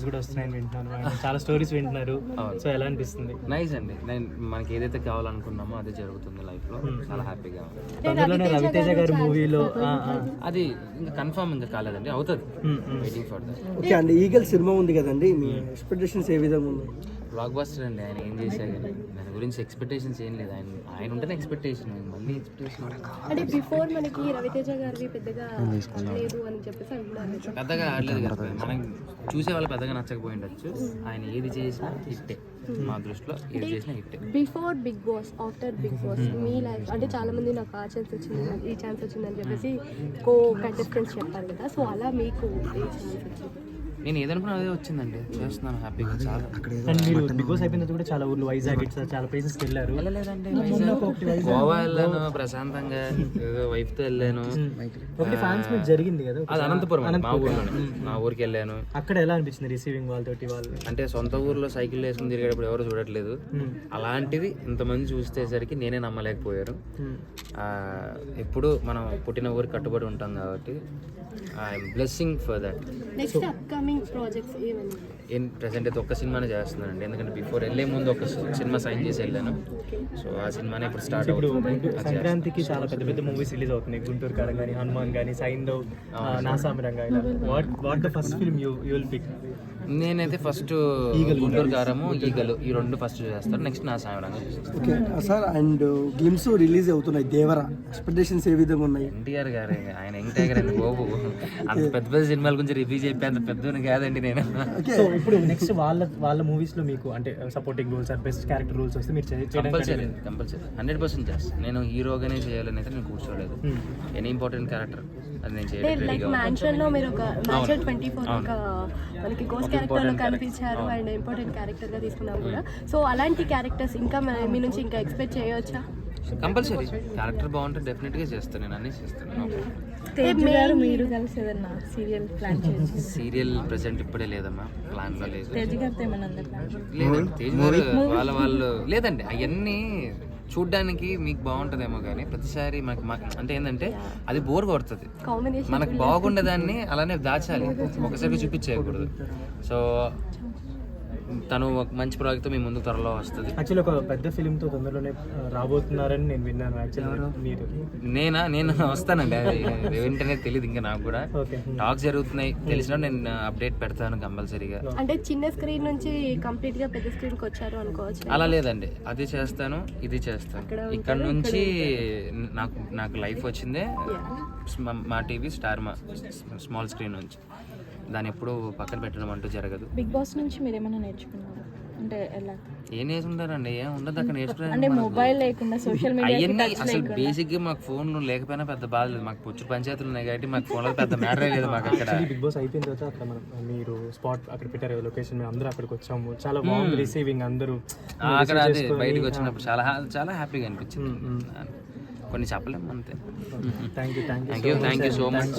కూడా వస్తున్నాయని వింటున్నాను, చాలా స్టోరీస్ వింటున్నారు. సో ఎలా అనిపిస్తుంది? నైస్ అండి. మనకి ఏదైతే కావాలనుకున్నామో అదే జరుగుతుంది లైఫ్ లో. చాలా హ్యాపీగా ఉంది. తొందరలోనే రవితేజ గారి మూవీలో అది ఇంకా కన్ఫర్మ్ ఇంకా కాలేదండి, అవుతుంది. Waiting for that. ఓకే అండి, ఈగల్ సినిమా ఉంది కదండి, మీ ఎక్స్పెక్టేషన్స్ ఏ విధంగా ఉన్నాయి? బ్లాక్ బస్టర్ అండి. ఆయన ఏం చేశారు కానీ దాని గురించి ఎక్స్పెక్టేషన్స్ ఏం లేదు. ఆయన ఉంటేనే ఎక్స్పెక్టేషన్, మళ్ళీ ఎక్స్పెక్టేషన్ అంటే బిఫోర్ మనకి రవితేజ గారివి పెద్దగా లేదు అని చెప్పేసి అంటున్నారు. పెద్దగా ఆడలేదు కదా, మనం చూసే వాళ్ళు పెద్దగా నచ్చకపోయి ఉండొచ్చు. ఆయన ఏది చేసినా హిట్టే, మా దృష్టిలో ఏది చేసినా హిట్టే. Before Bigg Boss, after Bigg Boss మీ లైఫ్ అంటే చాలా మంది నాకు ఆ ఛాన్స్ వచ్చింది, ఈ ఛాన్స్ వచ్చిందని చెప్పేసి కో కంటెస్టెంట్స్ చెప్పారు కదా, సో అలా మీకు ఏ ఛాన్స్ వచ్చింది? నేను ఏదనుకున్నా అదే వచ్చిందండి, చేస్తున్నాను హ్యాపీగా. చాలా అండ్ మీరు బిగ్ బాస్ అయిపోయిన తర్వాత కూడా చాలా ఊర్లు, వైజాగ్ ఇట్లా చాలా ప్లేసెస్కి వెళ్ళారు. వెళ్ళలేదండి, గోవా వెళ్ళాను ప్రశాంతంగా, వైఫ్తో వెళ్ళాను. ఒకటి ఫ్యాన్స్ మీట్ జరిగింది కదా, అది అనంతపురం అండి, మా ఊర్లోనే. మా ఊరికి వెళ్ళాను. అక్కడ ఎలా అనిపించింది రిసీవింగ్ వాళ్ళతోటి? వాళ్ళు అంటే సొంత ఊర్లో సైకిల్ వేసుకుని తిరిగేటప్పుడు ఎవరు చూడట్లేదు, అలాంటిది ఇంతమంది చూసేసరికి నేనే నమ్మలేకపోయారు. ఎప్పుడు మనం పుట్టిన ఊరికి కట్టుబడి ఉంటాం కాబట్టి I'm blessing for that. Next upcoming projects ఏమన్నా? ప్రెసెంట్ అయితే ఒక్క సినిమానే చేస్తున్నానండి, ఎందుకంటే బిఫోర్ వెళ్ళే ముందు ఒక సినిమా సైన్ చేసి వెళ్ళాను. సో ఆ సినిమానే ఇప్పుడు స్టార్ట్ అవుతుంది. సంక్రాంతికి చాలా పెద్ద పెద్ద మూవీస్ రిలీజ్ అవుతున్నాయి, గుంటూరు కారం కానీ, హనుమాన్ కానీ, Saindhav, Naa Saami Ranga. What the first film you will pick? నేనైతే ఫస్ట్ గుంటూరు కారము, ఈగలు, ఈ రెండు ఫస్ట్ చేస్తాను. నెక్స్ట్ నా సామరంగా చేస్తాను. Okay sir, and glimpse release అవుతున్నాయి, దేవరా ఎక్స్పెక్టేషన్స్ ఏ విధంగా ఉన్నాయి? ఎన్టీఆర్ గారు, ఆయన యంగ్ టైగర్ అండి బాబు. అంత పెద్ద పెద్ద సినిమాల గురించి రివ్యూ చెప్పి అంత పెద్దని కాదండి నేను. సో ఇప్పుడు నెక్స్ట్ వాళ్ళ మూవీస్ లో మీకు అంటే supporting roles or best character roles వస్తే మీరు కంపల్సరీ 100% చేస్తాను. నేను హీరోగానే చేయాలని అయితే నేను కూర్చోలేదు. ఎనీ ఇంపార్టెంట్ క్యారెక్టర్ అది నేను చేయలేదు. మ్యాన్షన్ లో మీరు ఒక మ్యాన్షన్ 24 ఒక మనకి గోస్ట్ క్యారెక్టర్ లో కనిపించారు అండ్ ఇంపార్టెంట్ క్యారెక్టర్ గా తీసుకున్నాం కూడా. సో అలాంటి క్యారెక్టర్స్ ఇంకా మీ నుంచి ఇంకా ఎక్స్పెక్ట్ చేయవచ్చా? కంపల్సరీ క్యారెక్టర్ బాగుంటే డెఫినెట్ గా చేస్తాను, నేను అన్ని చేస్తాను. మీరు కలిసి ఏదన్నా సీరియల్ ప్లాన్ చేసి? సీరియల్ ప్రెసెంట్ ఇప్పుడే లేదమ్మా, ప్లాన్ లో లేదు. తేజ్ గారితో ఏమన్నా లేదండి, తేజ్ గారు వాళ్ళు లేదండి. అవన్నీ చూడ్డానికి మీకు బాగుంటుందేమో కానీ ప్రతిసారి మనకి అంటే ఏంటంటే అది బోర్ కొడుతుంది. మనకు బాగుండేదాన్ని అలానే దాచాలి, ఒకసారి చూపించేయకూడదు. సో తను ఒక మంచి ప్రాజెక్ట్ మీ ముందు త్వరలో వస్తుంది. యాక్చువల్లీ ఒక పెద్ద ఫిలిం తో తొందరలోనే రాబోతున్నారని నేను విన్నాను. యాక్చువల్లీ మీరు నేను వస్తానండి, అది వెంటనే తెలియదు ఇంకా నాకు కూడా. టాక్స్ జరుగుతున్నాయి, తెలిసిన నేను అప్డేట్ పెడతాను కంపల్సరీగా. అంటే చిన్న స్క్రీన్ నుంచి కంప్లీట్ గా పెద్ద స్క్రీన్ కి వచ్చారు అనుకోవచ్చు? అలా లేదండి, అది చేస్తాను, ఇది చేస్తాను. ఇక్కడ నుంచి నాకు లైఫ్ వచ్చిందే మా టీవీ స్టార్, మా స్మాల్ స్క్రీన్ నుంచి. దాన్ని ఎప్పుడు పక్కన పెట్టడం అంటూ జరగదు. బిగ్ బాస్ నుంచి మీరు ఏమైనా నేర్చుకున్నారు అంటే ఎలా? ఏం నేర్చుకుంటారండి, ఏం ఉండదు అక్కడ నేర్చుకున్నాను. అంటే మొబైల్ లేకుండా సోషల్ మీడియా అవన్నీ అసలు బేసిక్ గా మాకు ఫోన్లు లేకపోయినా పెద్ద బాధ లేదు. మాకు పొచ్చు పంచాయతీలు ఉన్నాయి కాబట్టి మాకు ఫోన్లో పెద్ద మ్యాటర్ లేదు మాకు. అక్కడ బిగ్ బాస్ అయిపోయిన తర్వాత అక్కడ మీరు స్పాట్ అక్కడ పెట్టారు లొకేషన్, మేము అందరూ అక్కడికి వచ్చాము. చాలా బాగుంది రిసీవింగ్, అందరూ అక్కడ అది బయటకు వచ్చినప్పుడు చాలా చాలా హ్యాపీగా అనిపించింది. కొన్ని చెప్పలేము అంతే. Thank you so much.